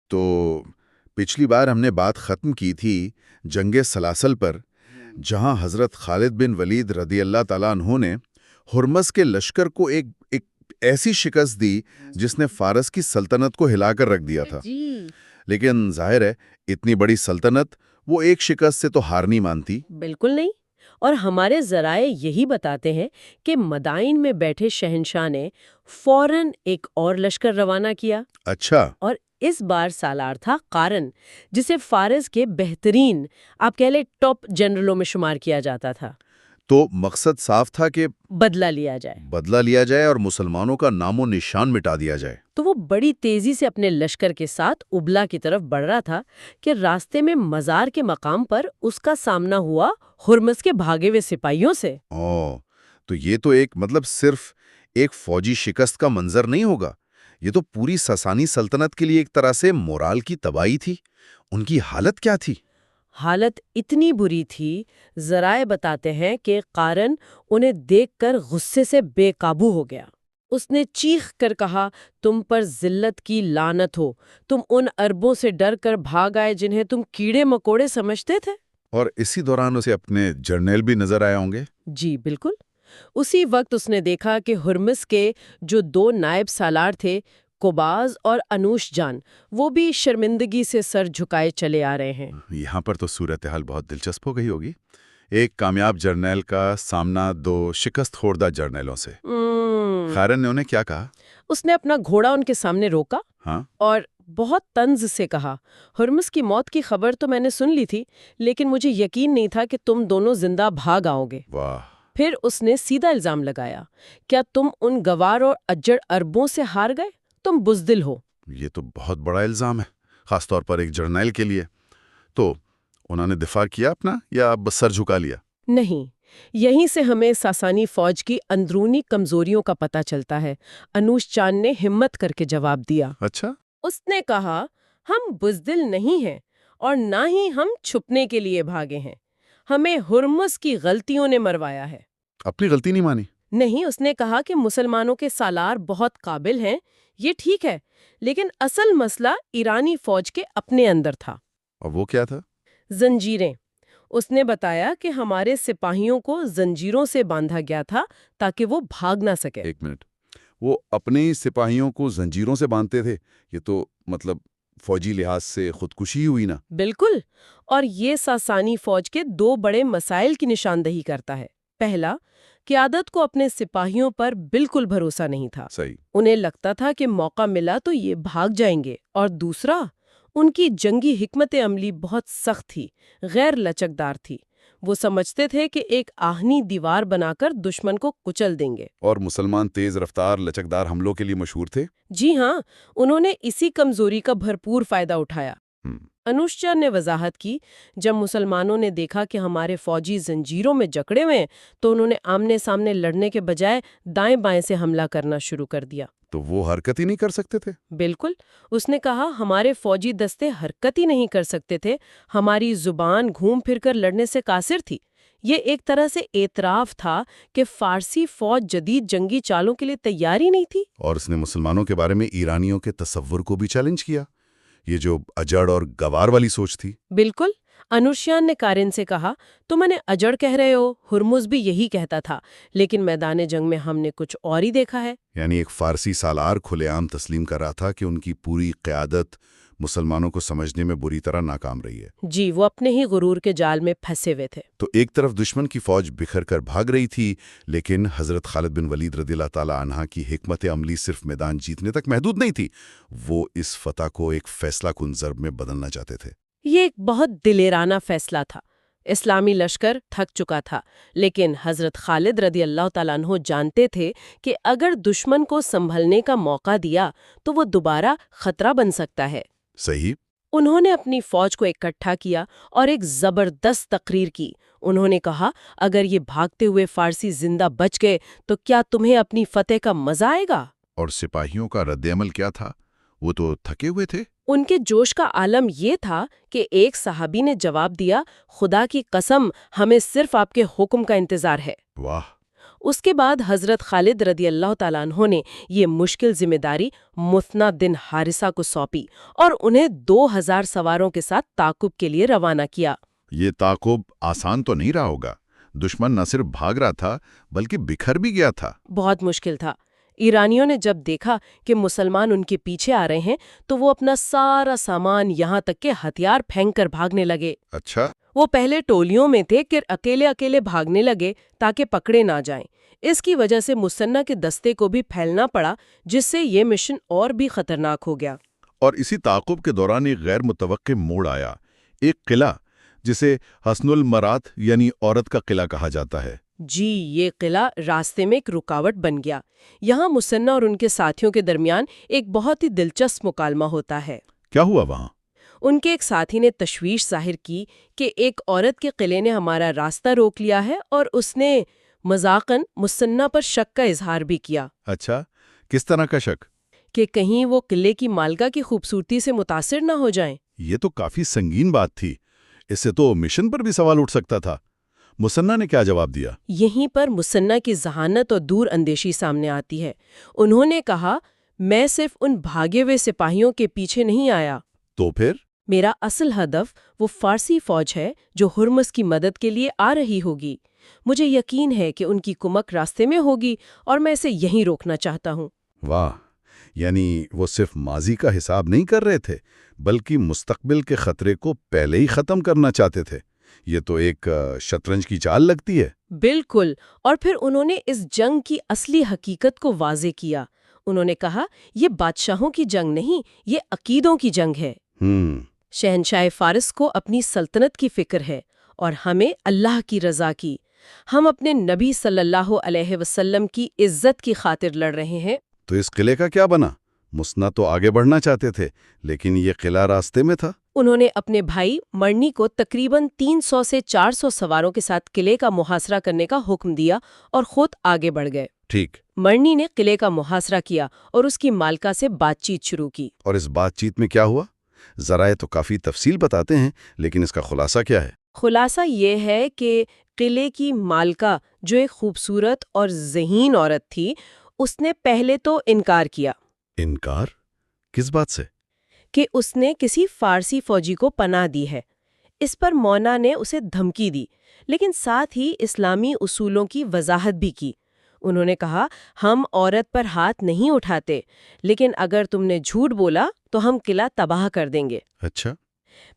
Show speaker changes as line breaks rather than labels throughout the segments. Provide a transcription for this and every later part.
تو پچھلی بار ہم نے بات ختم کی تھی جنگ سلاسل پر، جہاں حضرت خالد بن ولید رضی اللہ تعالیٰ عنہ نے ہرمز کے لشکر کو ایک ایسی شکست دی جس نے فارس کی سلطنت کو ہلا کر رکھ دیا تھا۔ لیکن ظاہر ہے اتنی بڑی سلطنت وہ ایک شکست سے تو ہار نہیں مانتی۔
بالکل نہیں، اور ہمارے ذرائع یہی بتاتے ہیں کہ مدائن میں بیٹھے شہنشاہ نے فوراً ایک اور لشکر روانہ کیا۔
اچھا،
اور اس بار سالار تھا قارن، جسے فارس کے بہترین، آپ کہہ لیں ٹاپ جنرلوں میں شمار کیا جاتا تھا۔
تو مقصد صاف تھا کہ
بدلہ لیا جائے
اور مسلمانوں کا نام و نشان مٹا دیا جائے۔
تو وہ بڑی تیزی سے اپنے لشکر کے ساتھ ابلا کی طرف بڑھ رہا تھا کہ راستے میں مزار کے مقام پر اس کا سامنا ہوا ہرمز کے بھاگے ہوئے سپاہیوں سے۔
تو یہ تو صرف ایک فوجی شکست کا منظر نہیں ہوگا، یہ تو پوری ساسانی سلطنت کے لیے ایک طرح سے مورال کی تباہی تھی۔ ان کی حالت کیا تھی؟
حالت اتنی بری تھی، ذرائع بتاتے ہیں کہ قارن انہیں دیکھ کر غصے سے بے قابو ہو گیا۔ اس نے چیخ کر کہا، تم پر ذلت کی لعنت ہو، تم ان عربوں سے ڈر کر بھاگ آئے جنہیں تم کیڑے مکوڑے سمجھتے تھے۔
اور اسی دوران اسے اپنے جرنیل بھی نظر آئے ہوں گے؟
جی بالکل، اسی وقت اس نے دیکھا کہ ہرمز کے جو 2 نائب سالار تھے، کوباز اور انوش جان، وہ بھی شرمندگی سے سر جھکائے چلے آ رہے ہیں۔
یہاں پر تو صورتحال بہت دلچسپ ہو گئی ہوگی، ایک کامیاب جرنیل کا سامنا 2 شکست خوردہ جرنیلوں سے۔ قارن نے انہیں کیا کہا؟
اس نے اپنا گھوڑا ان کے سامنے روکا اور بہت طنز سے کہا، ہرمز کی موت کی خبر تو میں نے سن لی تھی، لیکن مجھے یقین نہیں تھا کہ تم دونوں زندہ بھاگ آؤ گے۔
واہ!
پھر اس نے سیدھا الزام لگایا، کیا تم ان گوار اور اجڑ عربوں سے ہار گئے؟ تم بزدل ہو۔
یہ تو بہت بڑا الزام ہے، خاص طور پر ایک جرنیل کے لیے۔ تو انہوں نے دفاع کیا اپنا یا بس سر جھکا لیا؟
نہیں، یہیں سے ہمیں ساسانی فوج کی اندرونی کمزوریوں کا پتہ چلتا ہے۔ انوش چاند نے ہمت کر کے جواب دیا۔
اچھا؟
اس نے کہا، ہم بزدل نہیں ہیں اور نہ ہی ہم چھپنے کے لیے بھاگے ہیں، ہمیں ہرمز کی غلطیوں نے مروایا ہے۔
اپنی غلطی نہیں مانی؟
نہیں، اس نے کہا کہ مسلمانوں کے سالار بہت قابل ہیں، یہ ٹھیک ہے، لیکن اصل مسئلہ ایرانی فوج کے اپنے اندر تھا۔
اور وہ کیا تھا؟
زنجیریں۔ اس نے بتایا کہ ہمارے سپاہیوں کو زنجیروں سے باندھا گیا تھا تاکہ وہ بھاگ نہ سکے۔
ایک منٹ، وہ اپنے سپاہیوں کو زنجیروں سے باندھتے تھے؟ یہ تو فوجی لحاظ سے خودکشی ہوئی نا؟
بالکل، اور یہ ساسانی فوج کے 2 بڑے مسائل کی نشاندہی کرتا ہے۔ پہلا، قیادت کو اپنے سپاہیوں پر بالکل بھروسہ نہیں تھا۔
صحیح۔
انہیں لگتا تھا کہ موقع ملا تو یہ بھاگ جائیں گے۔ اور دوسرا، ان کی جنگی حکمت عملی بہت سخت تھی، غیر لچکدار تھی۔ وہ سمجھتے تھے کہ ایک آہنی دیوار بنا کر دشمن کو کچل دیں گے۔
اور مسلمان تیز رفتار لچکدار حملوں کے لیے مشہور تھے؟
جی ہاں، انہوں نے اسی کمزوری کا بھرپور فائدہ اٹھایا۔ انوشچا نے وضاحت کی، جب مسلمانوں نے دیکھا کہ ہمارے فوجی زنجیروں میں جکڑے ہوئے ہیں تو انہوں نے آمنے سامنے لڑنے کے بجائے دائیں بائیں سے حملہ کرنا شروع کر دیا۔
تو وہ حرکت ہی نہیں کر سکتے تھے؟
بالکل، اس نے کہا، ہمارے فوجی دستے حرکت ہی نہیں کر سکتے تھے، ہماری زبان گھوم پھر کر لڑنے سے قاصر تھی۔ یہ ایک طرح سے اعتراف تھا کہ فارسی فوج جدید جنگی چالوں کے لیے تیار ہی نہیں تھی۔
اور اس نے مسلمانوں کے بارے میں ایرانیوں کے تصور کو بھی چیلنج کیا، یہ جو اجڑ اور گوار والی سوچ تھی۔
بالکل، انوشیان نے قارن سے کہا، تم انہیں اجڑ کہہ رہے ہو، ہرمز بھی یہی کہتا تھا، لیکن میدان جنگ میں ہم نے کچھ اور ہی دیکھا ہے۔
یعنی ایک فارسی سالار کھلے عام تسلیم کر رہا تھا کہ ان کی پوری قیادت مسلمانوں کو سمجھنے میں بری طرح ناکام رہی ہے۔
جی، وہ اپنے ہی غرور کے جال میں پھنسے ہوئے تھے۔
تو ایک طرف دشمن کی فوج بکھر کر بھاگ رہی تھی، لیکن حضرت خالد بن ولید رضی اللہ تعالیٰ عنہ کی حکمت عملی صرف میدان جیتنے تک محدود نہیں تھی، وہ اس فتح کو ایک فیصلہ کن ضرب میں بدلنا چاہتے تھے۔
یہ ایک بہت دلیرانہ فیصلہ تھا۔ اسلامی لشکر تھک چکا تھا، لیکن حضرت خالد رضی اللہ تعالیٰ عنہ جانتے تھے کہ اگر دشمن کو سنبھلنے کا موقع دیا تو وہ دوبارہ خطرہ بن سکتا ہے۔
صحیح۔
انہوں نے اپنی فوج کو اکٹھا کیا اور ایک زبردست تقریر کی۔ انہوں نے کہا، اگر یہ بھاگتے ہوئے فارسی زندہ بچ گئے تو کیا تمہیں اپنی فتح کا مزہ آئے گا؟
اور سپاہیوں کا رد عمل کیا تھا؟ وہ تو تھکے ہوئے تھے۔
ان کے جوش کا عالم یہ تھا کہ ایک صحابی نے جواب دیا، خدا کی قسم، ہمیں صرف آپ کے حکم کا انتظار ہے۔
واہ!
اس کے بعد حضرت خالد رضی اللہ تعالیٰ عنہ نے یہ مشکل ذمہ داری مثنی بن حارثہ کو سونپی اور انہیں 2000 سواروں کے ساتھ تعاقب کے لیے روانہ کیا۔
یہ تعاقب آسان تو نہیں رہا ہوگا۔ دشمن نہ صرف بھاگ رہا تھا بلکہ بکھر بھی گیا تھا۔
بہت مشکل تھا۔ ایرانیوں نے جب دیکھا کہ مسلمان ان کے پیچھے آ رہے ہیں تو وہ اپنا سارا سامان یہاں تک کہ ہتھیار پھینک کر بھاگنے لگے۔
اچھا۔
وہ پہلے ٹولیوں میں تھے کہ اکیلے اکیلے بھاگنے لگے تاکہ پکڑے نہ جائیں۔ اس کی وجہ سے مسنہ کے دستے کو بھی پھیلنا پڑا، جس سے یہ مشن اور بھی خطرناک ہو گیا۔
اور اسی تعاقب کے دوران ایک غیر متوقع موڑ آیا، ایک قلعہ جسے حسن المرات یعنی عورت کا قلعہ کہا جاتا ہے۔
جی، یہ قلعہ راستے میں ایک رکاوٹ بن گیا۔ یہاں مسنہ اور ان کے ساتھیوں کے درمیان ایک بہت ہی دلچسپ مکالمہ ہوتا ہے۔
کیا ہوا وہاں؟
ان کے ایک ساتھی نے تشویش ظاہر کی کہ ایک عورت کے قلعے نے ہمارا راستہ روک لیا ہے، اور اس نے مذاقاً مسنہ پر شک کا اظہار بھی کیا۔
اچھا، کس طرح کا شک؟
کہ کہیں وہ قلعے کی مالکہ کی خوبصورتی سے متاثر نہ ہو جائیں۔
یہ تو کافی سنگین بات تھی، اس سے تو مشن پر بھی سوال اٹھ سکتا تھا۔ مسنہ نے کیا جواب دیا؟
یہیں پر مسنہ کی ذہانت اور دور اندیشی سامنے آتی ہے۔ انہوں نے کہا، میں صرف ان بھاگے ہوئے سپاہیوں کے پیچھے نہیں آیا۔
تو پھر؟
میرا اصل ہدف وہ فارسی فوج ہے جو ہرمز کی مدد کے لیے آ رہی ہوگی۔ مجھے یقین ہے کہ ان کی کمک راستے میں ہوگی اور میں اسے یہیں روکنا چاہتا ہوں۔
واہ، یعنی وہ صرف ماضی کا حساب نہیں کر رہے تھے بلکہ مستقبل کے خطرے کو پہلے ہی ختم کرنا چاہتے تھے۔ یہ تو ایک شطرنج کی چال لگتی ہے۔
بالکل، اور پھر انہوں نے اس جنگ کی اصلی حقیقت کو واضح کیا۔ انہوں نے کہا، یہ بادشاہوں کی جنگ نہیں، یہ عقیدوں کی جنگ ہے۔ شہنشاہ فارس کو اپنی سلطنت کی فکر ہے اور ہمیں اللہ کی رضا کی۔ ہم اپنے نبی صلی اللہ علیہ وسلم کی عزت کی خاطر لڑ رہے ہیں۔
تو اس قلعے کا کیا بنا؟ مسنہ تو آگے بڑھنا چاہتے تھے لیکن یہ قلعہ راستے میں تھا۔
انہوں نے اپنے بھائی مرنی کو تقریباً 300 سے 400 سواروں کے ساتھ قلعے کا محاصرہ کرنے کا حکم دیا اور خود آگے بڑھ گئے۔
ٹھیک۔
مرنی نے قلعے کا محاصرہ کیا اور اس کی مالکہ سے بات چیت شروع کی۔
اور اس بات چیت میں کیا ہوا؟ ذرائع تو کافی تفصیل بتاتے ہیں لیکن اس کا خلاصہ کیا ہے؟
خلاصہ یہ ہے کہ قلعے کی مالکہ، جو ایک خوبصورت اور ذہین عورت تھی، اس نے پہلے تو انکار کیا۔
انکار؟ کس بات سے؟
کہ اس نے کسی فارسی فوجی کو پناہ دی ہے۔ اس پر مونا نے اسے دھمکی دی، لیکن ساتھ ہی اسلامی اصولوں کی وضاحت بھی کی۔ انہوں نے کہا، ہم عورت پر ہاتھ نہیں اٹھاتے، لیکن اگر تم نے جھوٹ بولا تو ہم قلعہ تباہ کر دیں گے۔
اچھا۔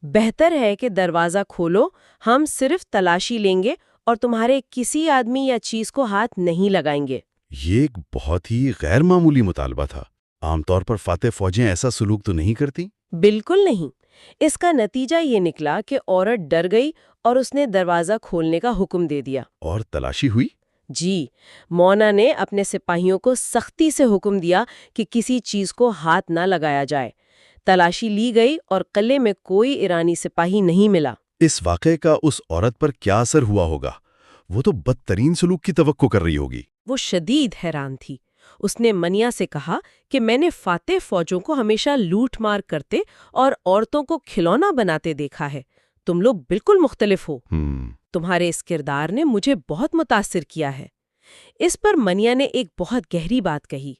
بہتر ہے کہ دروازہ کھولو، ہم صرف تلاشی لیں گے اور تمہارے کسی آدمی یا چیز کو ہاتھ نہیں لگائیں گے۔
یہ ایک بہت ہی غیر معمولی مطالبہ تھا۔ عام طور پر فاتح فوجیں ایسا سلوک تو نہیں کرتی؟
بالکل نہیں۔ اس کا نتیجہ یہ نکلا کہ عورت ڈر گئی اور اس نے دروازہ کھولنے کا حکم دے دیا۔
اور تلاشی ہوئی؟
جی، مونا نے اپنے سپاہیوں کو سختی سے حکم دیا کہ کسی چیز کو ہاتھ نہ لگایا جائے۔ تلاشی لی گئی اور قلعے میں کوئی ایرانی سپاہی نہیں ملا۔
اس واقعے کا اس عورت پر کیا اثر ہوا ہوگا؟ وہ تو بدترین سلوک کی توقع کر رہی ہوگی۔
وہ شدید حیران تھی۔ اس نے منیا سے کہا کہ میں نے فاتح فوجوں کو ہمیشہ لوٹ مار کرتے اور عورتوں کو کھلونا بناتے دیکھا ہے۔ تم لوگ بالکل مختلف ہو۔ تمہارے اس کردار نے مجھے بہت متاثر کیا ہے۔ اس پر منیا نے ایک بہت گہری بات کہی،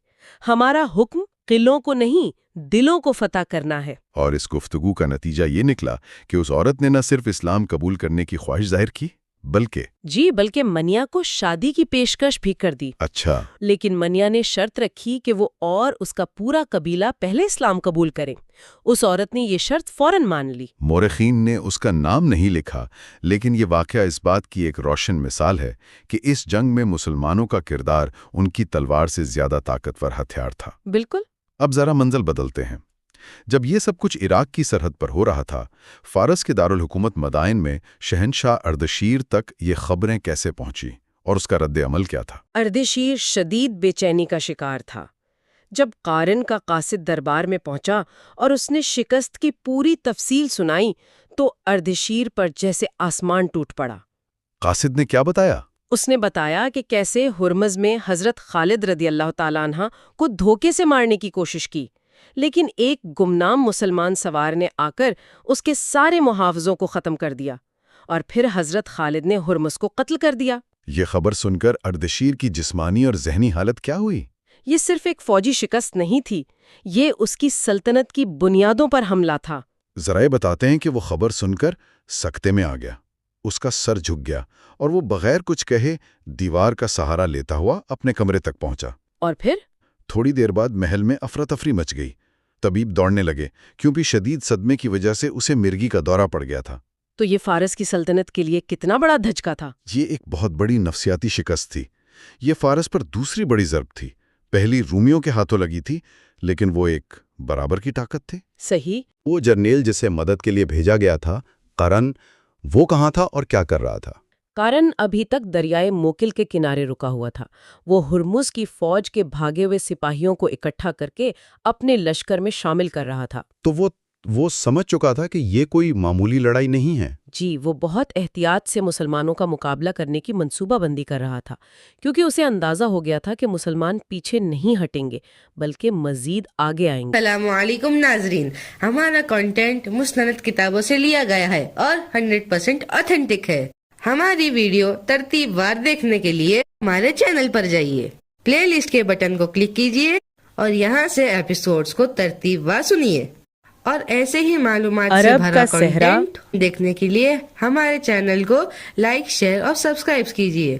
ہمارا حکم قلعوں کو نہیں، دلوں کو فتح کرنا ہے۔
اور اس گفتگو کا نتیجہ یہ نکلا کہ اس عورت نے نہ صرف اسلام قبول کرنے کی خواہش ظاہر کی بلکہ منیا کو شادی کی پیشکش بھی کر دی۔ اچھا۔
لیکن منیا نے شرط رکھی کہ وہ اور اس کا پورا قبیلہ پہلے اسلام قبول کریں۔ اس عورت نے یہ شرط فوراً مان لی۔
مورخین نے اس کا نام نہیں لکھا لیکن یہ واقعہ اس بات کی ایک روشن مثال ہے کہ اس جنگ میں مسلمانوں کا کردار ان کی تلوار سے زیادہ طاقتور ہتھیار تھا۔
بالکل۔
اب ذرا منزل بدلتے ہیں۔ جب یہ سب کچھ عراق کی سرحد پر ہو رہا تھا، فارس کے دارالحکومت مدائن میں شہنشاہ اردشیر تک یہ خبریں کیسے پہنچی اور اس کا رد عمل کیا تھا؟
اردشیر شدید بے چینی کا شکار تھا۔ جب قارن کا قاصد دربار میں پہنچا اور اس نے شکست کی پوری تفصیل سنائی تو اردشیر پر جیسے آسمان ٹوٹ پڑا۔
قاصد نے کیا بتایا؟
اس نے بتایا کہ کیسے ہرمز میں حضرت خالد رضی اللہ تعالیٰ عنہ کو دھوکے سے مارنے کی کوشش کی، لیکن ایک گمنام مسلمان سوار نے آ کر اس کے سارے محافظوں کو ختم کر دیا، اور پھر حضرت خالد نے ہرمز کو قتل کر دیا۔
یہ خبر سن کر اردشیر کی جسمانی اور ذہنی حالت کیا ہوئی؟
یہ صرف ایک فوجی شکست نہیں تھی، یہ اس کی سلطنت کی بنیادوں پر حملہ تھا۔
ذرائع بتاتے ہیں کہ وہ خبر سن کر سکتے میں آ گیا، اس کا سر جھک گیا اور وہ بغیر کچھ کہے دیوار کا سہارا لیتا ہوا اپنے کمرے تک پہنچا۔
اور پھر
تھوڑی دیر بعد محل میں افراتفری مچ گئی۔ طبیب دوڑنے لگے کیونکہ شدید صدمے کی وجہ سے اسے مرگی کا دورہ پڑ گیا تھا۔
تو یہ فارس کی سلطنت کے لیے کتنا بڑا دھچکا تھا؟
یہ ایک بہت بڑی نفسیاتی شکست تھی۔ یہ فارس پر دوسری بڑی ضرب تھی۔ پہلی رومیوں کے ہاتھوں لگی تھی، لیکن وہ ایک برابر کی طاقت تھے۔
صحیح۔
وہ جرنیل جسے مدد کے لیے بھیجا گیا تھا، قرن، وہ کہاں تھا اور کیا کر رہا تھا؟
قارن ابھی تک دریائے موکل کے کنارے رکا ہوا تھا۔ وہ ہرمز کی فوج کے بھاگے ہوئے سپاہیوں کو اکٹھا کر کے اپنے لشکر میں شامل کر رہا تھا۔
تو وہ سمجھ چکا تھا کہ یہ کوئی معمولی لڑائی نہیں ہے۔
جی، وہ بہت احتیاط سے مسلمانوں کا مقابلہ کرنے کی منصوبہ بندی کر رہا تھا، کیونکہ اسے اندازہ ہو گیا تھا کہ مسلمان پیچھے نہیں ہٹیں گے بلکہ مزید آگے آئیں گے۔
السلام علیکم ناظرین، ہمارا کنٹینٹ مستند کتابوں سے لیا گیا ہے اور 100% آتھینٹک ہے۔ ہماری ویڈیو ترتیب وار دیکھنے کے لیے ہمارے چینل پر جائیے، پلے لسٹ کے بٹن کو کلک کیجیے اور یہاں سے ایپیسوڈز کو ترتیب وار سنیے۔ اور ایسے ہی معلومات سے
عرب
بھرا
کا صحرا
کنٹینٹ دیکھنے کے لیے ہمارے چینل کو لائک، شیئر اور سبسکرائب کیجیے۔